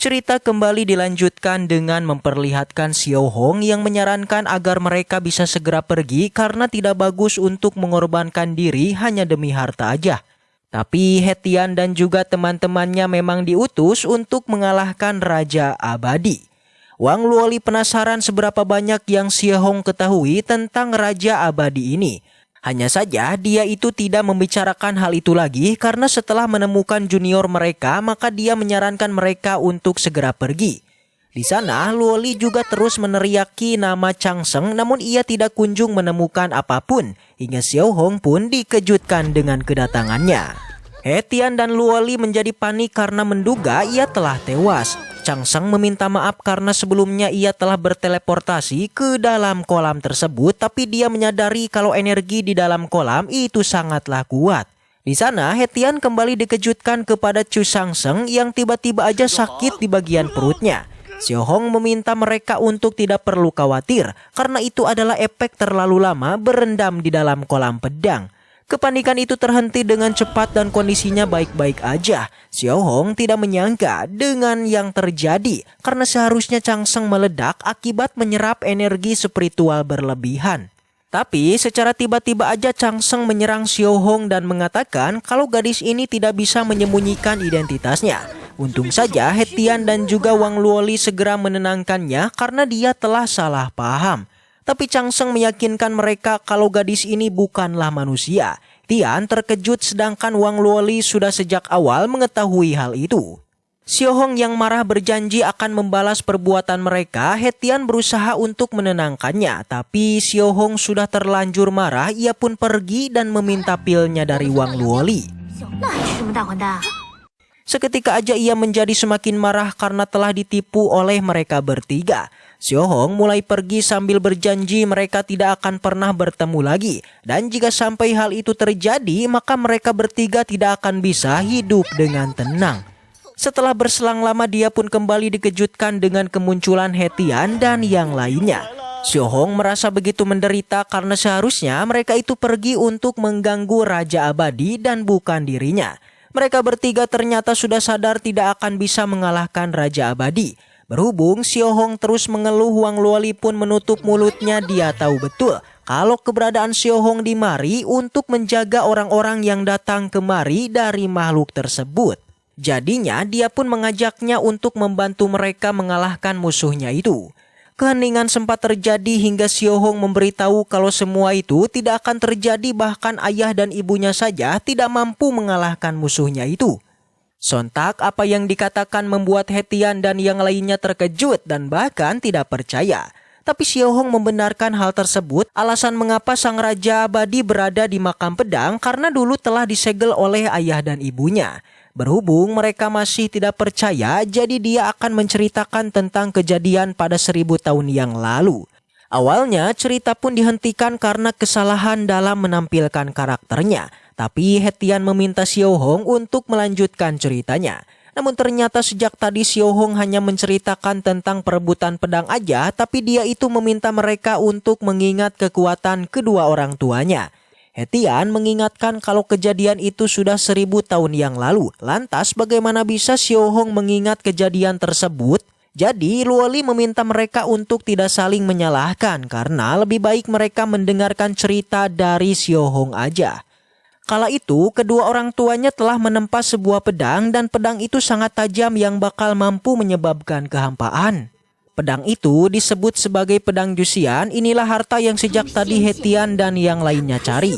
Cerita kembali dilanjutkan dengan memperlihatkan Xiao Hong yang menyarankan agar mereka bisa segera pergi karena tidak bagus untuk mengorbankan diri hanya demi harta aja. Tapi Hetian dan juga teman-temannya memang diutus untuk mengalahkan Raja Abadi. Wang Luoli penasaran seberapa banyak yang Xiao Hong ketahui tentang Raja Abadi ini. Hanya saja dia itu tidak membicarakan hal itu lagi karena setelah menemukan junior mereka maka dia menyarankan mereka untuk segera pergi. Di sana Luoli juga terus meneriaki nama Chang Sheng namun ia tidak kunjung menemukan apapun hingga Xiao Hong pun dikejutkan dengan kedatangannya. Hetian dan Luoli menjadi panik karena menduga ia telah tewas. Chang Sheng meminta maaf karena sebelumnya ia telah berteleportasi ke dalam kolam tersebut tapi dia menyadari kalau energi di dalam kolam itu sangatlah kuat. Di sana Hetian kembali dikejutkan kepada Chu Shang Sheng yang tiba-tiba aja sakit di bagian perutnya. Xiao Hong meminta mereka untuk tidak perlu khawatir karena itu adalah efek terlalu lama berendam di dalam kolam pedang. Kepanikan itu terhenti dengan cepat dan kondisinya baik-baik aja. Xiao Hong tidak menyangka dengan yang terjadi karena seharusnya Chang Sheng meledak akibat menyerap energi spiritual berlebihan. Tapi secara tiba-tiba aja Chang Sheng menyerang Xiao Hong dan mengatakan kalau gadis ini tidak bisa menyembunyikan identitasnya. Untung saja Hetian dan juga Wang Luoli segera menenangkannya karena dia telah salah paham. Tapi Chang Sheng meyakinkan mereka kalau gadis ini bukanlah manusia. Tian terkejut sedangkan Wang Luoli sudah sejak awal mengetahui hal itu. Xiao Hong yang marah berjanji akan membalas perbuatan mereka. Hetian berusaha untuk menenangkannya. Tapi Xiao Hong sudah terlanjur marah. Ia pun pergi dan meminta pilnya dari Wang Luoli. Seketika aja ia menjadi semakin marah karena telah ditipu oleh mereka bertiga. Xiao Hong mulai pergi sambil berjanji mereka tidak akan pernah bertemu lagi. Dan jika sampai hal itu terjadi, maka mereka bertiga tidak akan bisa hidup dengan tenang. Setelah berselang lama dia pun kembali dikejutkan dengan kemunculan Hetian dan yang lainnya. Xiao Hong merasa begitu menderita karena seharusnya mereka itu pergi untuk mengganggu Raja Abadi dan bukan dirinya. Mereka bertiga ternyata sudah sadar tidak akan bisa mengalahkan Raja Abadi. Berhubung Xiao Hong terus mengeluh, Wang Luoli pun menutup mulutnya. Dia tahu betul kalau keberadaan Xiao Hong di mari untuk menjaga orang-orang yang datang kemari dari makhluk tersebut. Jadinya dia pun mengajaknya untuk membantu mereka mengalahkan musuhnya itu. Keheningan sempat terjadi hingga Xiao Hong memberitahu kalau semua itu tidak akan terjadi, bahkan ayah dan ibunya saja tidak mampu mengalahkan musuhnya itu. Sontak apa yang dikatakan membuat Hetian dan yang lainnya terkejut dan bahkan tidak percaya. Tapi Xiao Hong membenarkan hal tersebut. Alasan mengapa sang Raja Abadi berada di makam pedang karena dulu telah disegel oleh ayah dan ibunya. Berhubung mereka masih tidak percaya, jadi dia akan menceritakan tentang kejadian pada 1000 tahun yang lalu. Awalnya cerita pun dihentikan karena kesalahan dalam menampilkan karakternya. Tapi Hetian meminta Xiao Hong untuk melanjutkan ceritanya. Namun ternyata sejak tadi Xiao Hong hanya menceritakan tentang perebutan pedang aja, tapi dia itu meminta mereka untuk mengingat kekuatan kedua orang tuanya. Hetian mengingatkan kalau kejadian itu sudah 1000 tahun yang lalu. Lantas bagaimana bisa Xiao Hong mengingat kejadian tersebut? Jadi Luoli meminta mereka untuk tidak saling menyalahkan karena lebih baik mereka mendengarkan cerita dari Xiao Hong aja. Kala itu kedua orang tuanya telah menempa sebuah pedang dan pedang itu sangat tajam yang bakal mampu menyebabkan kehampaan. Pedang itu disebut sebagai pedang Juxian. Inilah harta yang sejak tadi Hetian dan yang lainnya cari.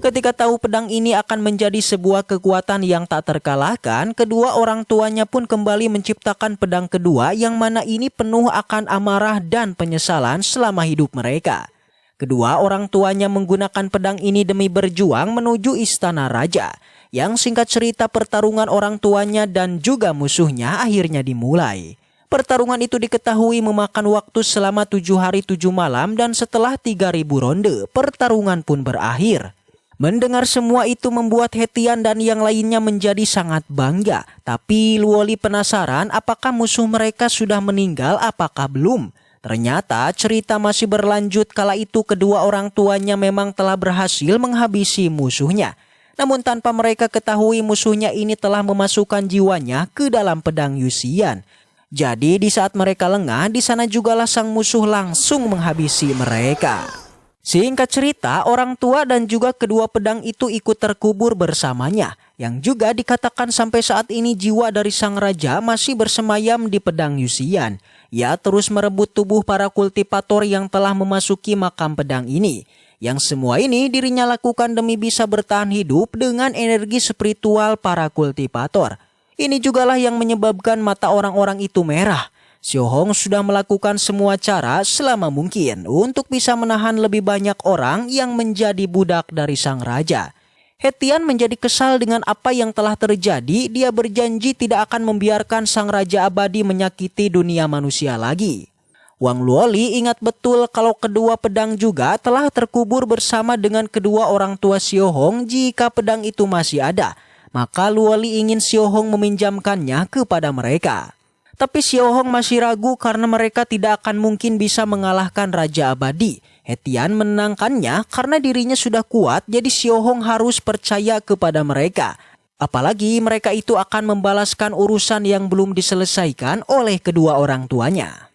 Ketika tahu pedang ini akan menjadi sebuah kekuatan yang tak terkalahkan, kedua orang tuanya pun kembali menciptakan pedang kedua yang mana ini penuh akan amarah dan penyesalan selama hidup mereka. Kedua orang tuanya menggunakan pedang ini demi berjuang menuju istana raja, yang singkat cerita pertarungan orang tuanya dan juga musuhnya akhirnya dimulai. Pertarungan itu diketahui memakan waktu selama 7 hari 7 malam dan setelah 3000 ronde, pertarungan pun berakhir. Mendengar semua itu membuat Hetian dan yang lainnya menjadi sangat bangga. Tapi Luoli penasaran apakah musuh mereka sudah meninggal apakah belum. Ternyata cerita masih berlanjut. Kala itu kedua orang tuanya memang telah berhasil menghabisi musuhnya. Namun tanpa mereka ketahui musuhnya ini telah memasukkan jiwanya ke dalam pedang Yuxian. Jadi di saat mereka lengah, di sana jugalah sang musuh langsung menghabisi mereka. Singkat cerita, orang tua dan juga kedua pedang itu ikut terkubur bersamanya, yang juga dikatakan sampai saat ini jiwa dari sang raja masih bersemayam di pedang Yusian. Ia terus merebut tubuh para kultivator yang telah memasuki makam pedang ini. Yang semua ini dirinya lakukan demi bisa bertahan hidup dengan energi spiritual para kultivator. Ini jugalah yang menyebabkan mata orang-orang itu merah. Xiaohong sudah melakukan semua cara selama mungkin untuk bisa menahan lebih banyak orang yang menjadi budak dari sang raja. He Tian menjadi kesal dengan apa yang telah terjadi. Dia berjanji tidak akan membiarkan sang raja abadi menyakiti dunia manusia lagi. Wang Luoli ingat betul kalau kedua pedang juga telah terkubur bersama dengan kedua orang tua Xiaohong jika pedang itu masih ada. Maka Luoli ingin Xiaohong meminjamkannya kepada mereka. Tapi Xiaohong masih ragu karena mereka tidak akan mungkin bisa mengalahkan Raja Abadi. He Tian menenangkannya karena dirinya sudah kuat, jadi Xiaohong harus percaya kepada mereka. Apalagi mereka itu akan membalaskan urusan yang belum diselesaikan oleh kedua orang tuanya.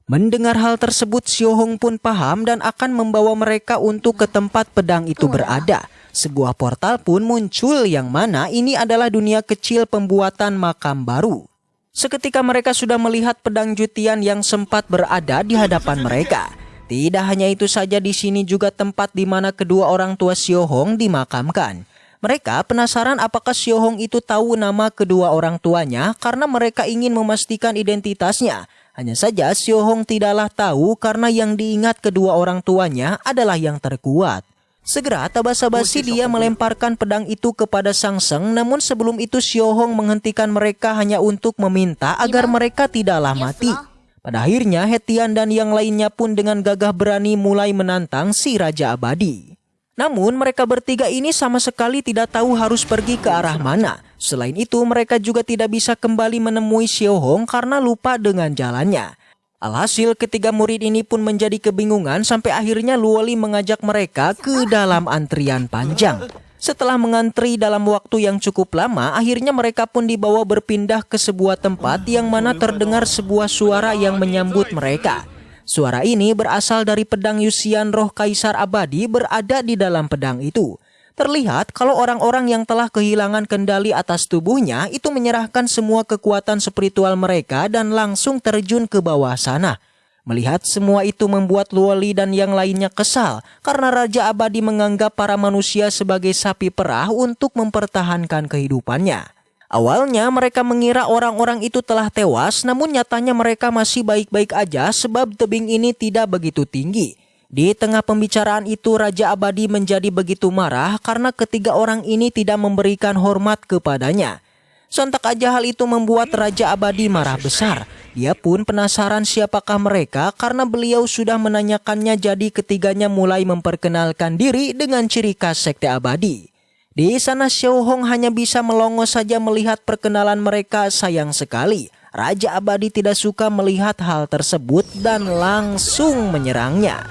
Mendengar hal tersebut, Xiaohong pun paham dan akan membawa mereka untuk ke tempat pedang itu berada. Sebuah portal pun muncul yang mana ini adalah dunia kecil pembuatan makam baru. Seketika mereka sudah melihat pedang Jutian yang sempat berada di hadapan mereka. Tidak hanya itu saja, di sini juga tempat di mana kedua orang tua Xiaohong dimakamkan. Mereka penasaran apakah Xiaohong itu tahu nama kedua orang tuanya karena mereka ingin memastikan identitasnya. Hanya saja Xiaohong tidaklah tahu karena yang diingat kedua orang tuanya adalah yang terkuat. Segera tak basa-basi dia melemparkan pedang itu kepada Sang Seng, namun sebelum itu Xiaohong menghentikan mereka hanya untuk meminta agar mereka tidaklah mati. Pada akhirnya He Tian dan yang lainnya pun dengan gagah berani mulai menantang si Raja Abadi. Namun mereka bertiga ini sama sekali tidak tahu harus pergi ke arah mana. Selain itu mereka juga tidak bisa kembali menemui Xiaohong karena lupa dengan jalannya. Alhasil ketiga murid ini pun menjadi kebingungan sampai akhirnya Luoli mengajak mereka ke dalam antrian panjang. Setelah mengantri dalam waktu yang cukup lama, akhirnya mereka pun dibawa berpindah ke sebuah tempat yang mana terdengar sebuah suara yang menyambut mereka. Suara ini berasal dari pedang Yusian roh Kaisar Abadi berada di dalam pedang itu. Terlihat kalau orang-orang yang telah kehilangan kendali atas tubuhnya itu menyerahkan semua kekuatan spiritual mereka dan langsung terjun ke bawah sana. Melihat semua itu membuat Luoli dan yang lainnya kesal karena Raja Abadi menganggap para manusia sebagai sapi perah untuk mempertahankan kehidupannya. Awalnya mereka mengira orang-orang itu telah tewas, namun nyatanya mereka masih baik-baik aja sebab tebing ini tidak begitu tinggi. Di tengah pembicaraan itu Raja Abadi menjadi begitu marah karena ketiga orang ini tidak memberikan hormat kepadanya. Sontak aja hal itu membuat Raja Abadi marah besar. Dia pun penasaran siapakah mereka karena beliau sudah menanyakannya, jadi ketiganya mulai memperkenalkan diri dengan ciri khas Sekte Abadi. Di sana Xiaohong hanya bisa melongo saja melihat perkenalan mereka. Sayang sekali Raja Abadi tidak suka melihat hal tersebut dan langsung menyerangnya.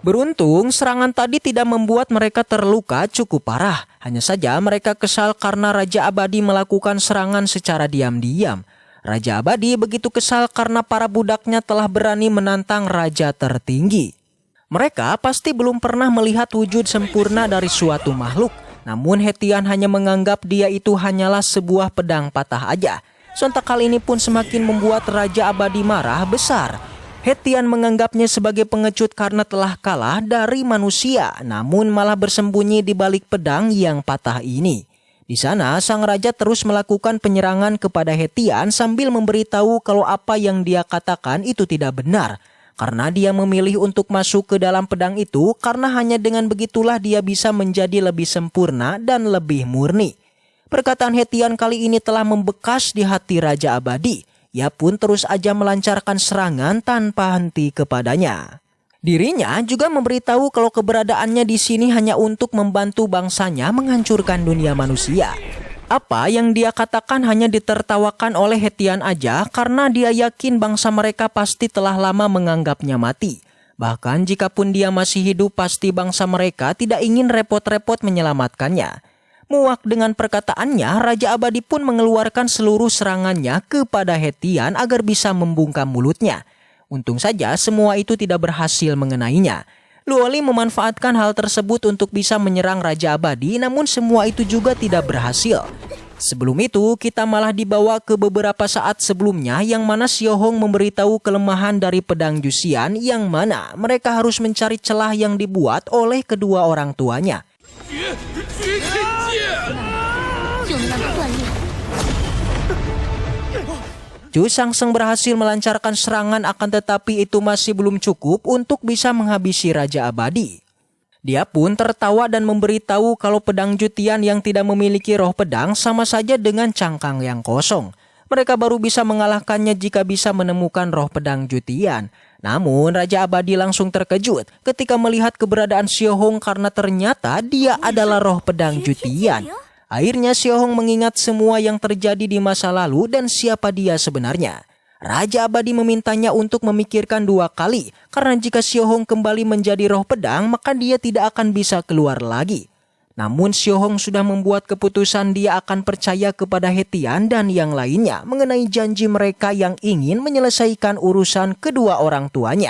Beruntung serangan tadi tidak membuat mereka terluka cukup parah. Hanya saja mereka kesal karena Raja Abadi melakukan serangan secara diam-diam. Raja Abadi begitu kesal karena para budaknya telah berani menantang raja tertinggi. Mereka pasti belum pernah melihat wujud sempurna dari suatu makhluk. Namun He Tian hanya menganggap dia itu hanyalah sebuah pedang patah aja. Sontak hal ini pun semakin membuat Raja Abadi marah besar. He Tian menganggapnya sebagai pengecut karena telah kalah dari manusia, namun malah bersembunyi di balik pedang yang patah ini. Di sana sang raja terus melakukan penyerangan kepada He Tian sambil memberitahu kalau apa yang dia katakan itu tidak benar. Karena dia memilih untuk masuk ke dalam pedang itu karena hanya dengan begitulah dia bisa menjadi lebih sempurna dan lebih murni. Perkataan He Tian kali ini telah membekas di hati Raja Abadi. Ia pun terus aja melancarkan serangan tanpa henti kepadanya. Dirinya juga memberitahu kalau keberadaannya di sini hanya untuk membantu bangsanya menghancurkan dunia manusia. Apa yang dia katakan hanya ditertawakan oleh He Tian aja karena dia yakin bangsa mereka pasti telah lama menganggapnya mati. Bahkan jikapun dia masih hidup pasti bangsa mereka tidak ingin repot-repot menyelamatkannya. Muak dengan perkataannya, Raja Abadi pun mengeluarkan seluruh serangannya kepada Hetian agar bisa membungkam mulutnya. Untung saja semua itu tidak berhasil mengenainya. Luoli memanfaatkan hal tersebut untuk bisa menyerang Raja Abadi, namun semua itu juga tidak berhasil. Sebelum itu, kita malah dibawa ke beberapa saat sebelumnya yang mana Xiaohong memberitahu kelemahan dari pedang Juxian yang mana mereka harus mencari celah yang dibuat oleh kedua orang tuanya. Chu Sangseng berhasil melancarkan serangan, akan tetapi itu masih belum cukup untuk bisa menghabisi Raja Abadi. Dia pun tertawa dan memberitahu kalau pedang Jutian yang tidak memiliki roh pedang sama saja dengan cangkang yang kosong. Mereka baru bisa mengalahkannya jika bisa menemukan roh pedang Jutian. Namun Raja Abadi langsung terkejut ketika melihat keberadaan Xiaohong karena ternyata dia adalah roh pedang Jutian. Akhirnya Xiaohong mengingat semua yang terjadi di masa lalu dan siapa dia sebenarnya. Raja Abadi memintanya untuk memikirkan 2 kali karena jika Xiaohong kembali menjadi roh pedang maka dia tidak akan bisa keluar lagi. Namun Xiaohong sudah membuat keputusan dia akan percaya kepada Hetian dan yang lainnya mengenai janji mereka yang ingin menyelesaikan urusan kedua orang tuanya.